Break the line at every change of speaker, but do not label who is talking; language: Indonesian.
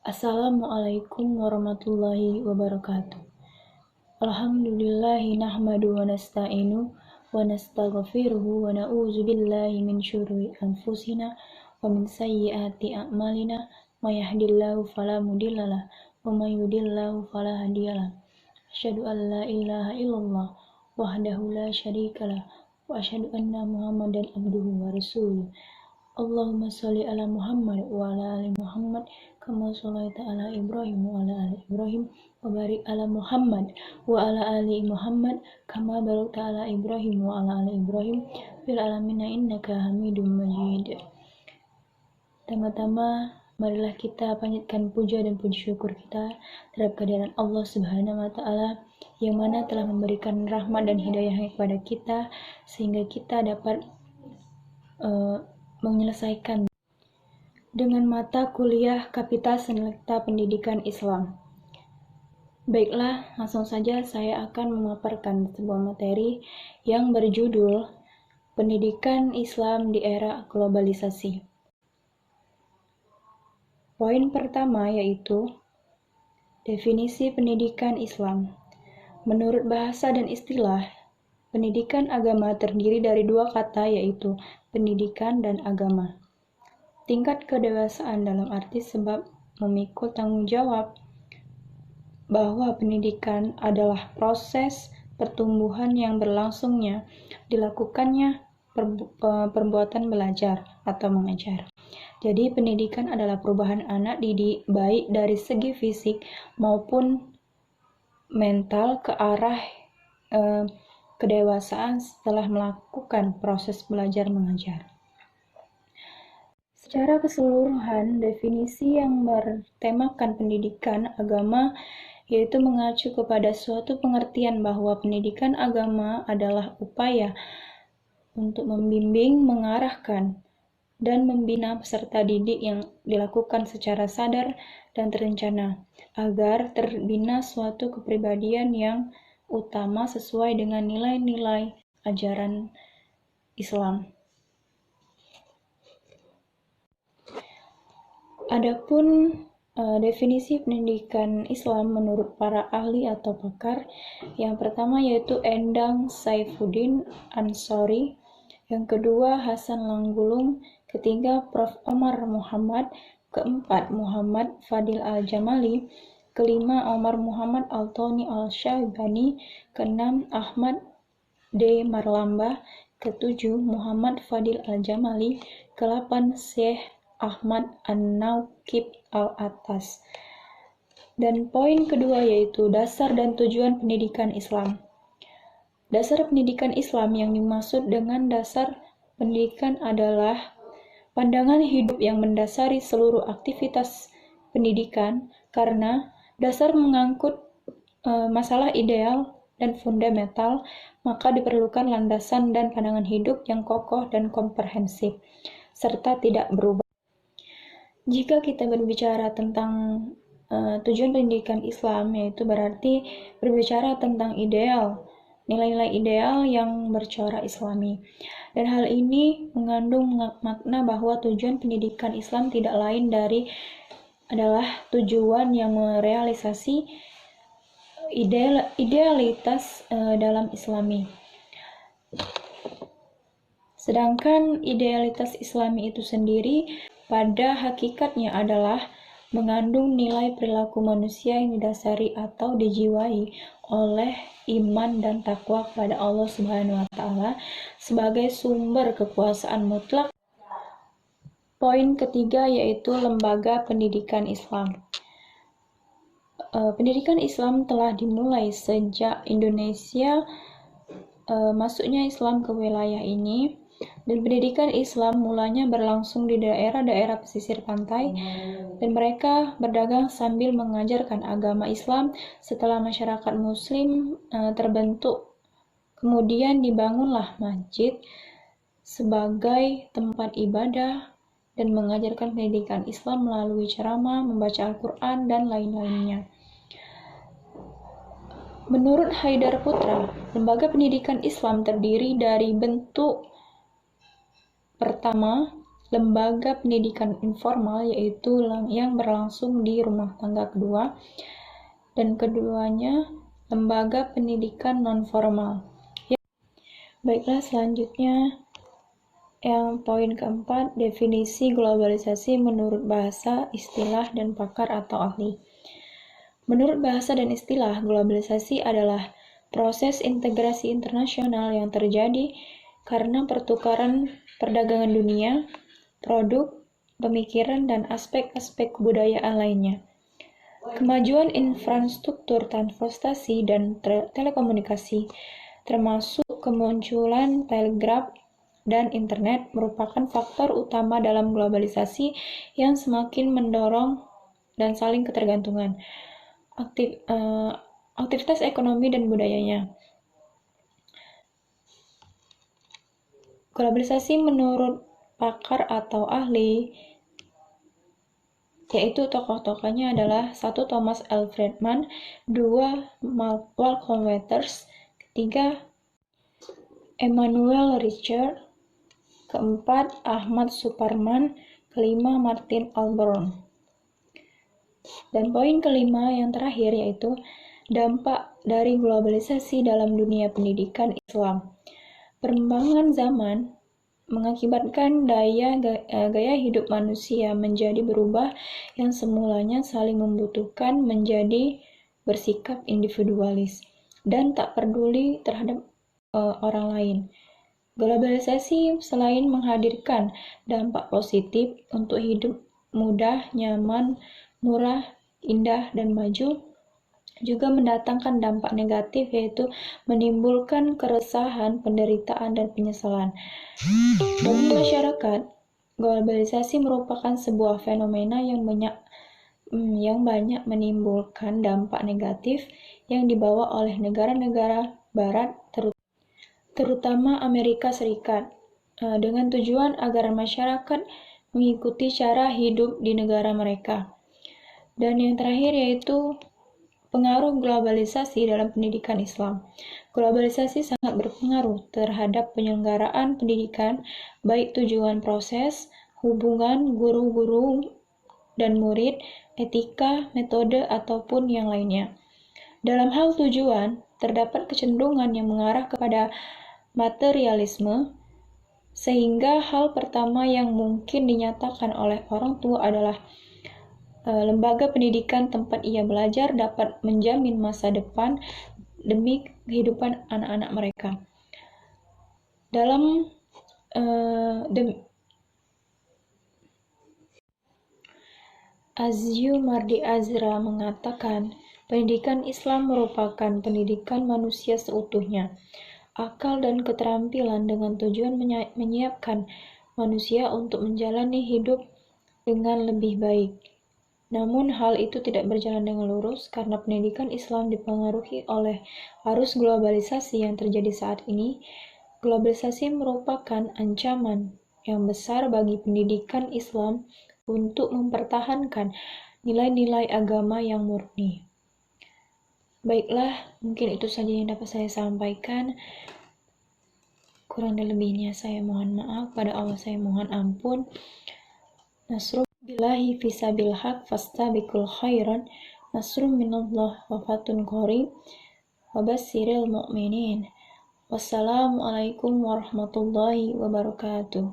Assalamualaikum warahmatullahi wabarakatuh. Alhamdulillahi nahmadu wa nasta'inu wa nastaghfiruhu wa na'udzu billahi min syururi anfusina wa min sayyiati a'malina may yahdihillahu fala mudhillalah wa may yudhlilhu fala hadiyalah. Asyhadu an la ilaha illallah wahdahu la syarikalah wa asyhadu anna Muhammadan abduhu wa rasuluh. Allahumma sholli ala Muhammad wa ala ali Muhammad kama shallaita ala Ibrahim wa ala ali Ibrahim wa barik ala Muhammad wa ala ali Muhammad kama barakta ala Ibrahim wa ala ali Ibrahim fil alamin innaka Hamidum Majid. Pertama-tama marilah kita panjatkan puja dan puji syukur kita terhadap kehadiran Allah Subhanahu wa taala yang mana telah memberikan rahmat dan hidayah kepada kita sehingga kita dapat menyelesaikan dengan mata kuliah Kapital Selekta Pendidikan Islam. Baiklah, langsung saja saya akan memaparkan sebuah materi yang berjudul Pendidikan Islam di Era Globalisasi. Poin pertama yaitu definisi pendidikan Islam. Menurut bahasa dan istilah, pendidikan agama terdiri dari dua kata yaitu pendidikan dan agama. Tingkat kedewasaan dalam arti sebab memikul tanggung jawab bahwa pendidikan adalah proses pertumbuhan yang berlangsungnya dilakukannya perbuatan belajar atau mengajar. Jadi pendidikan adalah perubahan anak didik baik dari segi fisik maupun mental ke arah kedewasaan setelah melakukan proses belajar mengajar. Secara keseluruhan, definisi yang bertemakan pendidikan agama yaitu mengacu kepada suatu pengertian bahwa pendidikan agama adalah upaya untuk membimbing, mengarahkan, dan membina peserta didik yang dilakukan secara sadar dan terencana agar terbina suatu kepribadian yang utama sesuai dengan nilai-nilai ajaran Islam. Adapun definisi pendidikan Islam menurut para ahli atau pakar, yang pertama yaitu Endang Saifuddin Ansori, yang kedua Hasan Langgulung, ketiga Prof. Omar Muhammad, keempat Muhammad Fadil Al-Jamali, kelima Omar Muhammad Al-Thani Al-Syaibani, keenam Ahmad D. Marlamba, ketujuh Muhammad Fadil Al-Jamali, ke-8 Syekh Ahmad An-Nauqib Al-Atas. Dan poin kedua yaitu dasar dan tujuan pendidikan Islam. Dasar pendidikan Islam yang dimaksud dengan dasar pendidikan adalah pandangan hidup yang mendasari seluruh aktivitas pendidikan, karena dasar mengangkut masalah ideal dan fundamental, maka diperlukan landasan dan pandangan hidup yang kokoh dan komprehensif, serta tidak berubah. Jika kita berbicara tentang tujuan pendidikan Islam, yaitu berarti berbicara tentang ideal, nilai-nilai ideal yang bercorak Islami. Dan hal ini mengandung makna bahwa tujuan pendidikan Islam tidak lain adalah tujuan yang merealisasi idealitas dalam Islami. Sedangkan idealitas Islami itu sendiri pada hakikatnya adalah mengandung nilai perilaku manusia yang didasari atau dijiwai oleh iman dan takwa kepada Allah Subhanahu wa taala sebagai sumber kekuasaan mutlak. Poin ketiga yaitu lembaga pendidikan Islam. Pendidikan Islam telah dimulai sejak Indonesia masuknya Islam ke wilayah ini, dan pendidikan Islam mulanya berlangsung di daerah-daerah pesisir pantai, dan mereka berdagang sambil mengajarkan agama Islam. Setelah masyarakat Muslim terbentuk, kemudian dibangunlah masjid sebagai tempat ibadah dan mengajarkan pendidikan Islam melalui ceramah, membaca Al-Quran, dan lain-lainnya. Menurut Haidar Putra, lembaga pendidikan Islam terdiri dari bentuk pertama, lembaga pendidikan informal, yaitu yang berlangsung di rumah tangga kedua, dan keduanya lembaga pendidikan non-formal. Baiklah, selanjutnya yang poin keempat, definisi globalisasi menurut bahasa, istilah, dan pakar atau ahli. Menurut bahasa dan istilah, globalisasi adalah proses integrasi internasional yang terjadi karena pertukaran perdagangan dunia, produk, pemikiran, dan aspek-aspek kebudayaan lainnya. Kemajuan infrastruktur transportasi dan telekomunikasi, termasuk kemunculan telegraf dan internet, merupakan faktor utama dalam globalisasi yang semakin mendorong dan saling ketergantungan aktivitas ekonomi dan budayanya. Globalisasi menurut pakar atau ahli, yaitu tokoh-tokohnya adalah 1. Thomas L. Friedman, 2. Malcolm Waters, 3. Emmanuel Richard, 4. Ahmad Suparman, 5. Martin Alborn. Dan poin kelima yang terakhir yaitu dampak dari globalisasi dalam dunia pendidikan Islam. Perkembangan zaman mengakibatkan gaya hidup manusia menjadi berubah, yang semulanya saling membutuhkan menjadi bersikap individualis dan tak peduli terhadap orang lain. Globalisasi selain menghadirkan dampak positif untuk hidup mudah, nyaman, murah, indah, dan maju, juga mendatangkan dampak negatif, yaitu menimbulkan keresahan, penderitaan, dan penyesalan. Bagi masyarakat, globalisasi merupakan sebuah fenomena yang banyak menimbulkan dampak negatif yang dibawa oleh negara-negara Barat, terutama Amerika Serikat, dengan tujuan agar masyarakat mengikuti cara hidup di negara mereka. Dan yang terakhir yaitu pengaruh globalisasi dalam pendidikan Islam. Globalisasi sangat berpengaruh terhadap penyelenggaraan pendidikan, baik tujuan proses, hubungan guru-guru dan murid, etika, metode, ataupun yang lainnya. Dalam hal tujuan, terdapat kecenderungan yang mengarah kepada materialisme, sehingga hal pertama yang mungkin dinyatakan oleh orang tua adalah lembaga pendidikan tempat ia belajar dapat menjamin masa depan demi kehidupan anak-anak mereka. Azyu Mardi Azra mengatakan, pendidikan Islam merupakan pendidikan manusia seutuhnya, akal dan keterampilan dengan tujuan menyiapkan manusia untuk menjalani hidup dengan lebih baik. Namun hal itu tidak berjalan dengan lurus karena pendidikan Islam dipengaruhi oleh arus globalisasi yang terjadi saat ini. Globalisasi merupakan ancaman yang besar bagi pendidikan Islam untuk mempertahankan nilai-nilai agama yang murni. Baiklah, mungkin itu saja yang dapat saya sampaikan. Kurang dan lebihnya saya mohon maaf, pada Allah saya mohon ampun. Nasrul billahi fisabil haq fastabiqul khairan, nasrum minallah wa fatun qarib, wa basyiril mu'minin. Wassalamualaikum warahmatullahi wabarakatuh.